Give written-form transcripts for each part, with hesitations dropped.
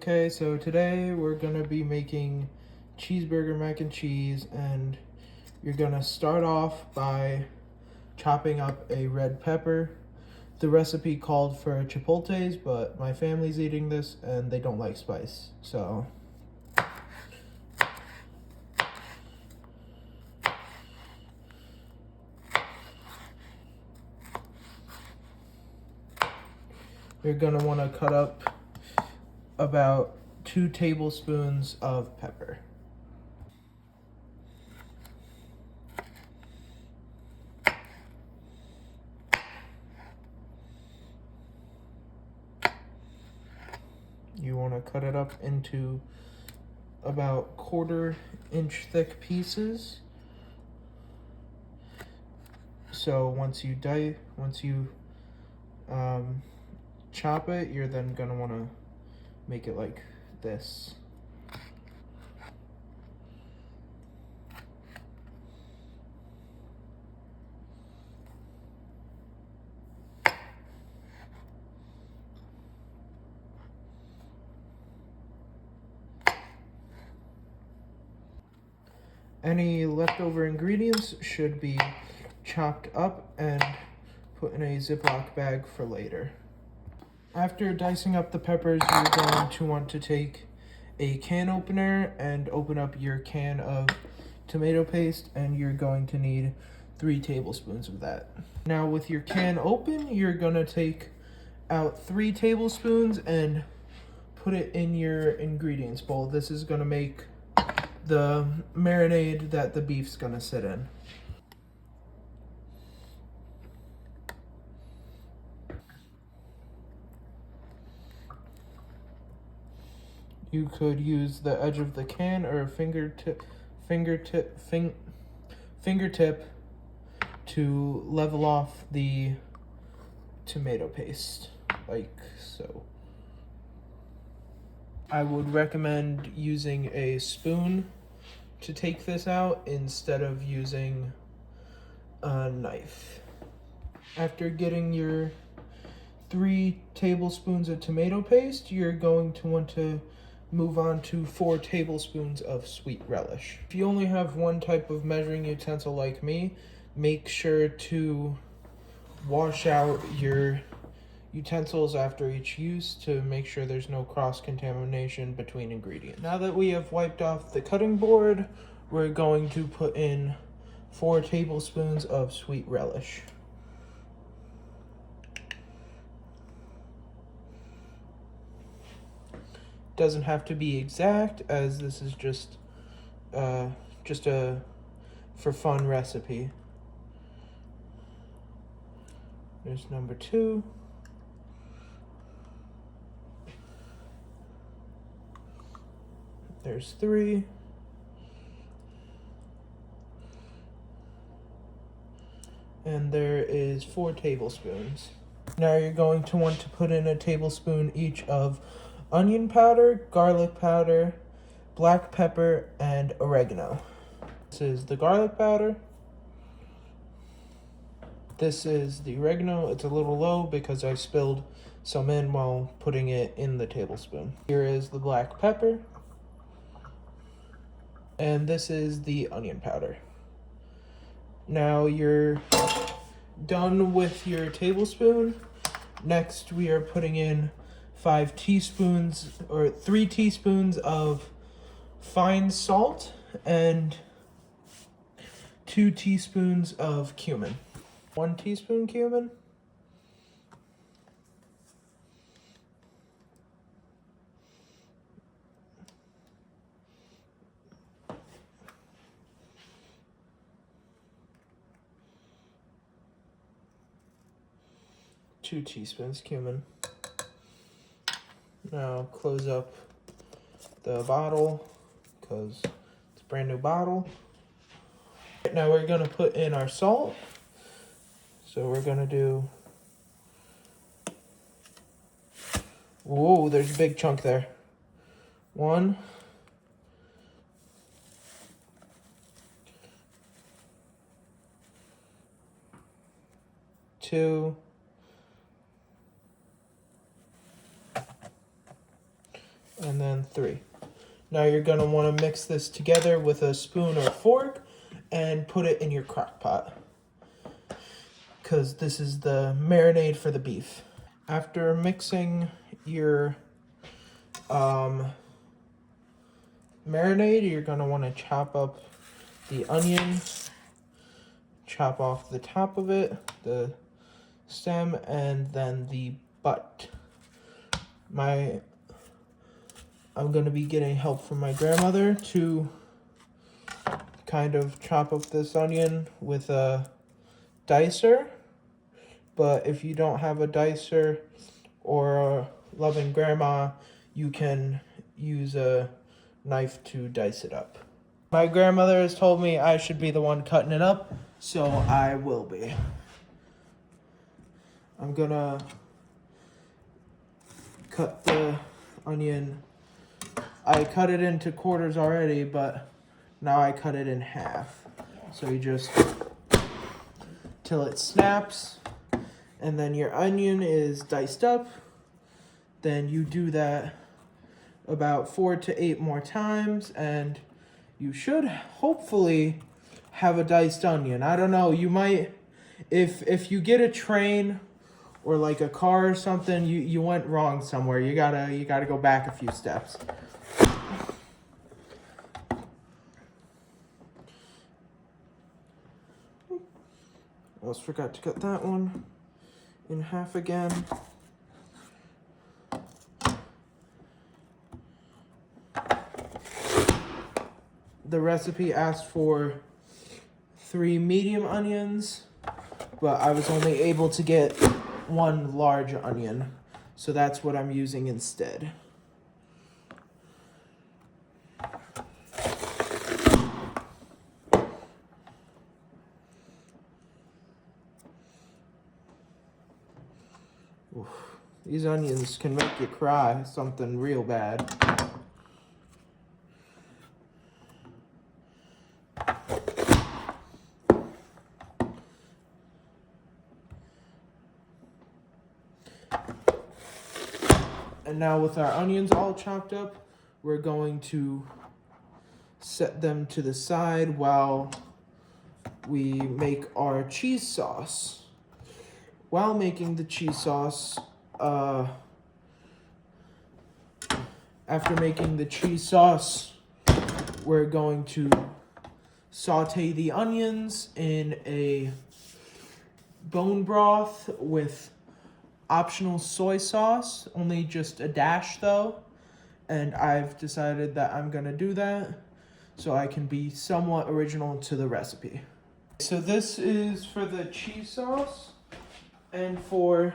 Okay, so today we're gonna be making cheeseburger mac and cheese, and you're gonna start off by chopping up a red pepper. The recipe called for chipotles, but my family's eating this and they don't like spice, so you're gonna want to cut up about 2 tablespoons of pepper. You want to cut it up into about 1/4-inch thick pieces. So once you chop it, you're then gonna want to make it like this. Any leftover ingredients should be chopped up and put in a Ziploc bag for later. After dicing up the peppers, you're going to want to take a can opener and open up your can of tomato paste, and you're going to need 3 tablespoons of that. Now with your can open, you're gonna take out 3 tablespoons and put it in your ingredients bowl. This is gonna make the marinade that the beef's gonna sit in. You could use the edge of the can or a fingertip to level off the tomato paste, like so. I would recommend using a spoon to take this out instead of using a knife. After getting your 3 tablespoons of tomato paste, you're going to want to move on to 4 tablespoons of sweet relish. If you only have one type of measuring utensil like me, make sure to wash out your utensils after each use to make sure there's no cross-contamination between ingredients. Now that we have wiped off the cutting board, we're going to put in 4 tablespoons of sweet relish. Doesn't have to be exact, as this is just a for fun recipe. There's number 2. There's 3. And there is 4 tablespoons. Now you're going to want to put in a tablespoon each of onion powder, garlic powder, black pepper, and oregano. This is the garlic powder. This is the oregano. It's a little low because I spilled some in while putting it in the tablespoon. Here is the black pepper. And this is the onion powder. Now you're done with your tablespoon. Next, we are putting in 3 teaspoons of fine salt and 2 teaspoons of cumin. 1 teaspoon cumin. Two teaspoons cumin. Now close up the bottle because it's a brand new bottle. Now we're gonna put in our salt. So we're gonna do, whoa, there's a big chunk there. 1, 2, 3. and then 3. Now you're going to want to mix this together with a spoon or fork and put it in your crock pot, because this is the marinade for the beef. After mixing your marinade, you're going to want to chop up the onion, chop off the top of it, the stem, and then the butt. I'm going to be getting help from my grandmother to kind of chop up this onion with a dicer. But if you don't have a dicer or a loving grandma, you can use a knife to dice it up. My grandmother has told me I should be the one cutting it up, so I will be. I'm gonna cut the onion. I cut it into quarters already, but now I cut it in half. So you just, till it snaps, and then your onion is diced up. Then you do that about 4 to 8 more times, and you should hopefully have a diced onion. I don't know, you might, if you get a train or like a car or something, you went wrong somewhere. You gotta go back a few steps. Almost forgot to cut that one in half again. The recipe asked for 3 medium onions, but I was only able to get 1 large onion, so that's what I'm using instead. Oof. These onions can make you cry something real bad. And now with our onions all chopped up, we're going to set them to the side while we make our cheese sauce. While making the cheese sauce, after making the cheese sauce, we're going to saute the onions in a bone broth with optional soy sauce, only just a dash though, and I've decided that I'm gonna do that so I can be somewhat original to the recipe. So this is for the cheese sauce, and for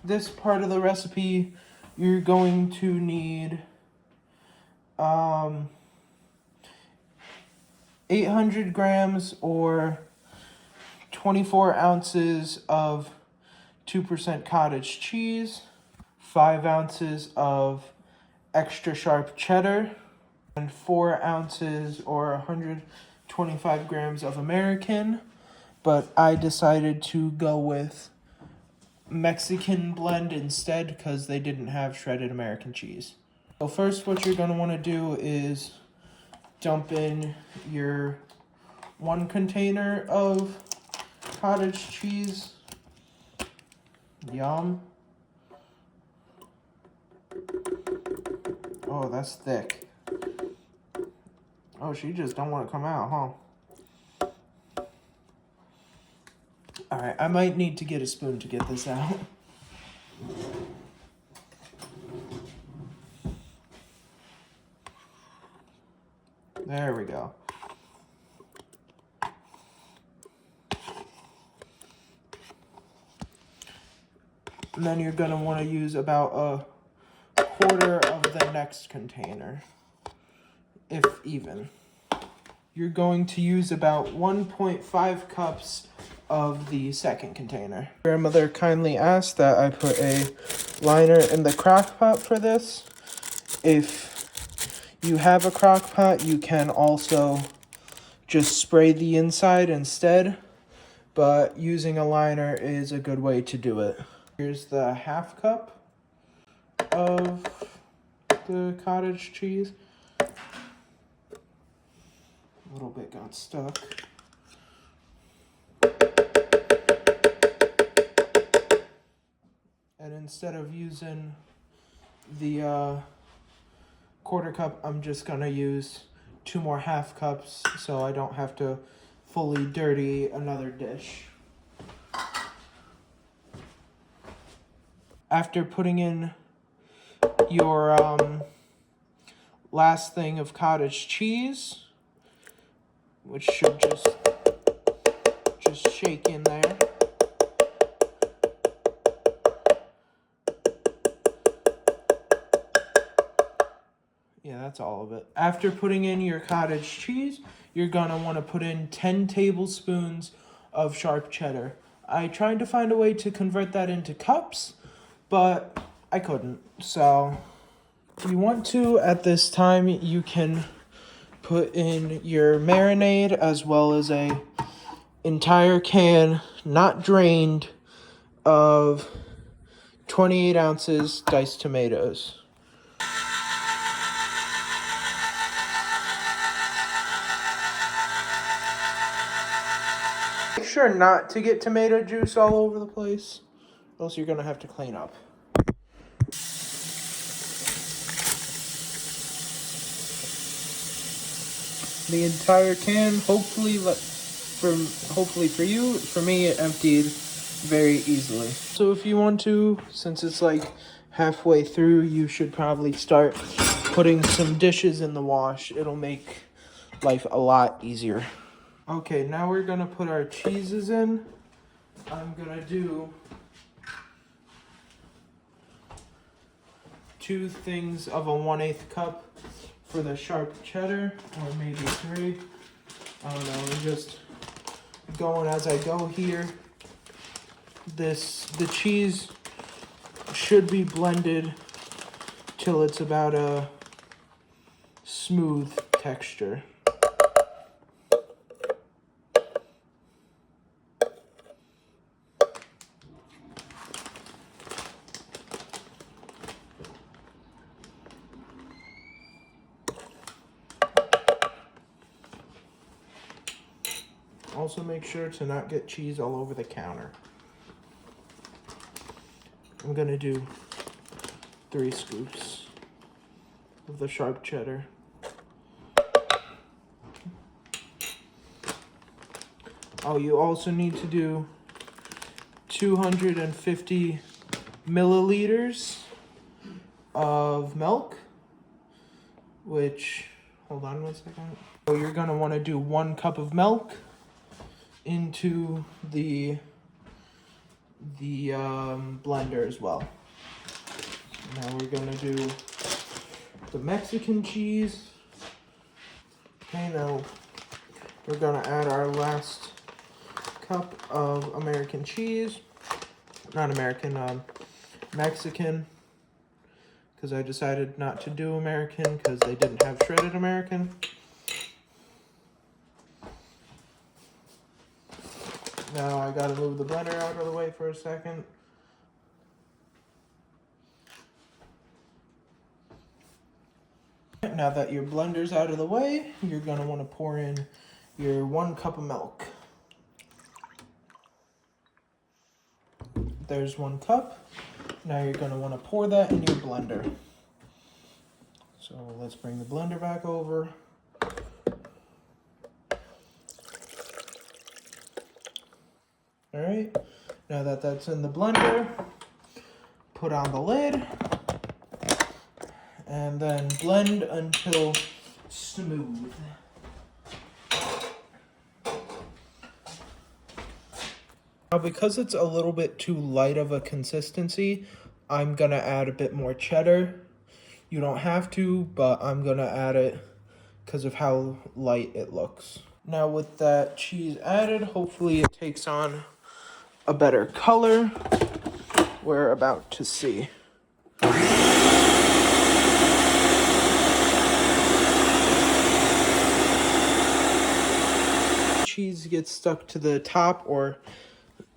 this part of the recipe you're going to need 800 grams or 24 ounces of 2% cottage cheese, 5 ounces of extra sharp cheddar, and 4 ounces or 125 grams of American. But I decided to go with Mexican blend instead because they didn't have shredded American cheese. So first what you're going to want to do is dump in your 1 container of cottage cheese. Yum. Oh, that's thick. Oh, she just don't want to come out, huh? Alright, I might need to get a spoon to get this out. There we go. And then you're going to want to use about a quarter of the next container, if even. You're going to use about 1.5 cups of the second container. Grandmother kindly asked that I put a liner in the crock pot for this. If you have a crock pot, you can also just spray the inside instead, but using a liner is a good way to do it. Here's the half cup of the cottage cheese. A little bit got stuck. And instead of using the 1/4 cup, I'm just gonna use 2 more 1/2 cups so I don't have to fully dirty another dish. After putting in your last thing of cottage cheese, which should just shake in there. Yeah, that's all of it. After putting in your cottage cheese, you're gonna want to put in 10 tablespoons of sharp cheddar. I tried to find a way to convert that into cups, but I couldn't. So if you want to, at this time, you can put in your marinade as well as a entire can, not drained, of 28 ounces diced tomatoes. Make sure not to get tomato juice all over the place, else you're gonna have to clean up. The entire can, hopefully for you, for me it emptied very easily. So if you want to, since it's like halfway through, you should probably start putting some dishes in the wash. It'll make life a lot easier. Okay, now we're gonna put our cheeses in. I'm gonna do 2 things of a 1/8 cup for the sharp cheddar, or maybe 3. I don't know, I'm just going as I go here. The cheese should be blended till it's about a smooth texture. Also make sure to not get cheese all over the counter. I'm gonna do 3 scoops of the sharp cheddar. Oh, you also need to do 250 milliliters of milk, which, hold on 1 second. So you're gonna wanna do 1 cup of milk into the blender as well. Now we're gonna do the Mexican cheese. Okay, now we're gonna add our last cup of American cheese. Not American, Mexican. Because I decided not to do American because they didn't have shredded American. Now I gotta move the blender out of the way for a second. Now that your blender's out of the way, you're gonna wanna pour in your 1 cup of milk. There's 1 cup. Now you're gonna wanna pour that in your blender. So let's bring the blender back over. All right, now that that's in the blender, put on the lid and then blend until smooth. Now, because it's a little bit too light of a consistency, I'm gonna add a bit more cheddar. You don't have to, but I'm gonna add it because of how light it looks. Now with that cheese added, hopefully it takes on a better color we're about to see. Cheese gets stuck to the top or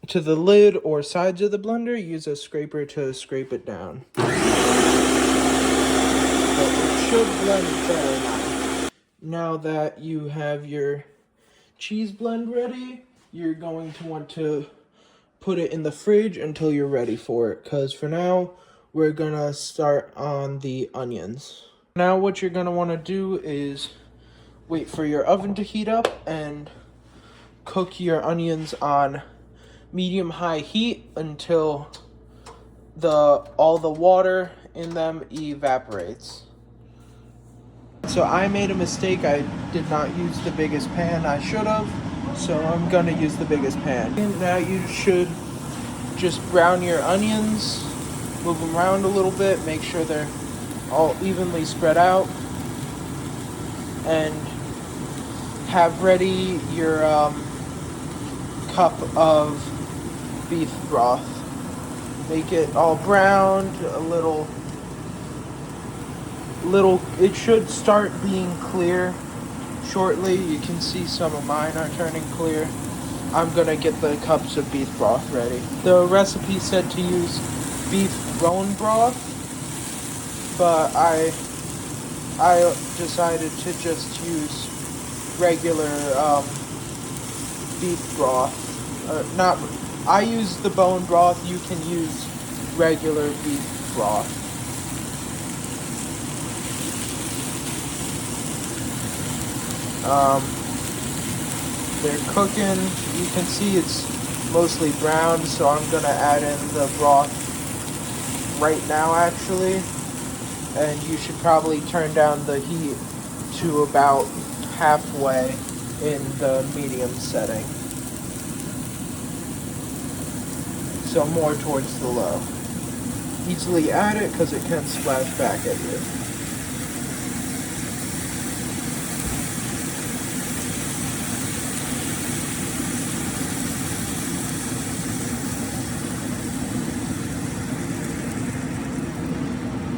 to the lid or sides of the blender, use a scraper to scrape it down. But should blend better now. Now that you have your cheese blend ready, you're going to want to put it in the fridge until you're ready for it, because for now we're gonna start on the onions. Now what you're gonna want to do is wait for your oven to heat up and cook your onions on medium-high heat until all the water in them evaporates. So I made a mistake. I did not use the biggest pan. I should have, so I'm gonna use the biggest pan. And now you should just brown your onions, move them around a little bit, make sure they're all evenly spread out, and have ready your cup of beef broth. Make it all browned, a little, it should start being clear shortly. You can see some of mine are turning clear. I'm gonna get the cups of beef broth ready. The recipe said to use beef bone broth, but I decided to just use regular beef broth. I use the bone broth. You can use regular beef broth. They're cooking. You can see it's mostly brown, so I'm gonna add in the broth right now actually. And you should probably turn down the heat to about halfway in the medium setting. So more towards the low. Easily add it because it can splash back at you.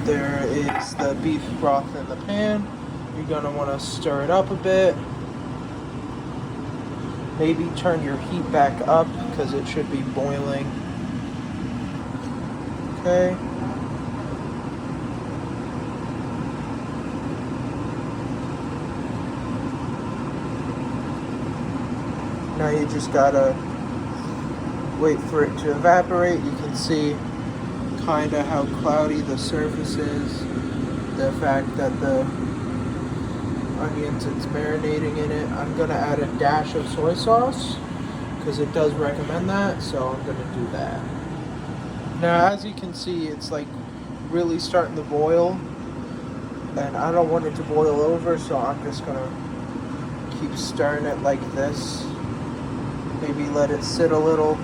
There is the beef broth in the pan. You're gonna want to stir it up a bit. Maybe turn your heat back up because it should be boiling. Okay. Now you just gotta wait for it to evaporate. You can see kind of how cloudy the surface is. The fact that the onions, it's marinating in it. I'm gonna add a dash of soy sauce because it does recommend that, so I'm gonna do that. Now as you can see, it's like really starting to boil, and I don't want it to boil over, so I'm just gonna keep stirring it like this. Maybe let it sit a little.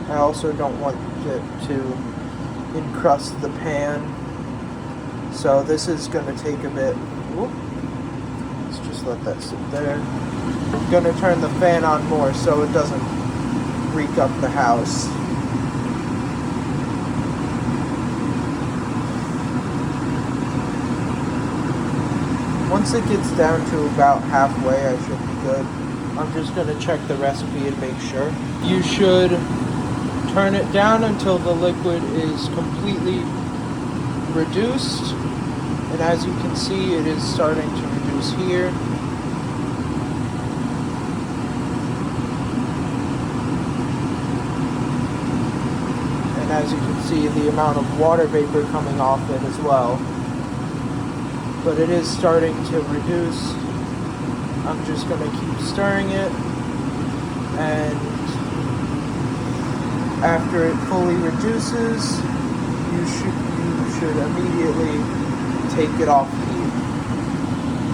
I also don't want it to encrust the pan, so this is going to take a bit. Whoop. Let's just let that sit there. I'm going to turn the fan on more so it doesn't reek up the house. Once it gets down to about halfway, I should be good. I'm just going to check the recipe and make sure. You should turn it down until the liquid is completely reduced. And as you can see, it is starting to reduce here. And as you can see, the amount of water vapor coming off it as well. But it is starting to reduce. I'm just going to keep stirring it, and after it fully reduces, you should immediately take it off heat.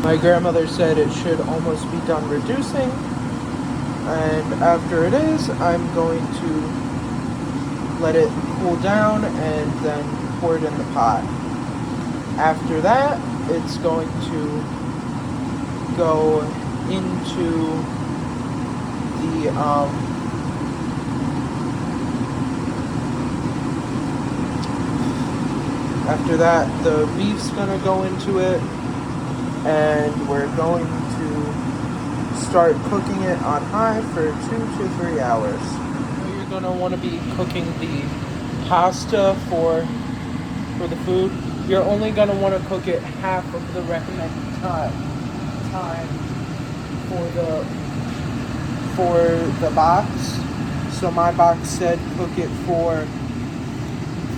My grandmother said it should almost be done reducing, and after it is, I'm going to let it cool down and then pour it in the pot. After that, it's going to go into the after that, the beef's gonna go into it, and we're going to start cooking it on high for 2 to 3 hours. You're going to want to be cooking the pasta for the food. You're only going to want to cook it half of the recommended time for the box. So my box said cook it for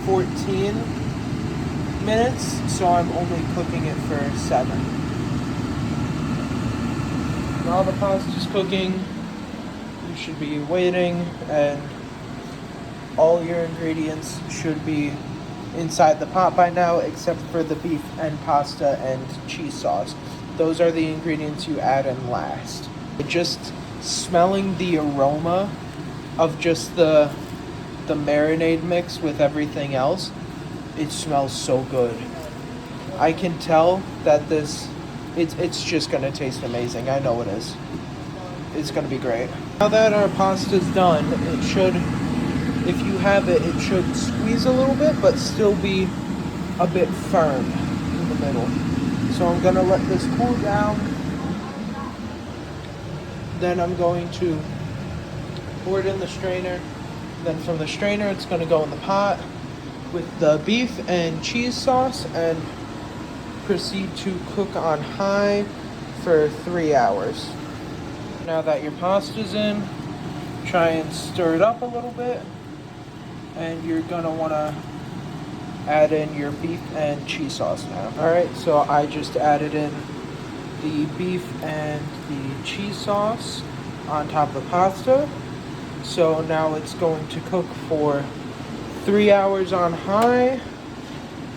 14 minutes, so I'm only cooking it for 7. While the pasta's cooking, you should be waiting, and all your ingredients should be inside the pot by now, except for the beef and pasta and cheese sauce. Those are the ingredients you add in last. Just smelling the aroma of just the marinade mix with everything else, it smells so good. I can tell that it's just gonna taste amazing. I know it is. It's gonna be great. Now that our pasta's done, it should, if you have it, it should squeeze a little bit, but still be a bit firm in the middle. So I'm gonna let this cool down. Then I'm going to pour it in the strainer. Then from the strainer, it's gonna go in the pot with the beef and cheese sauce and proceed to cook on high for 3 hours. Now that your pasta's in, try and stir it up a little bit, and you're gonna wanna add in your beef and cheese sauce now. Alright, so I just added in the beef and the cheese sauce on top of the pasta. So now it's going to cook for 3 hours on high,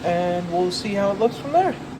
and we'll see how it looks from there.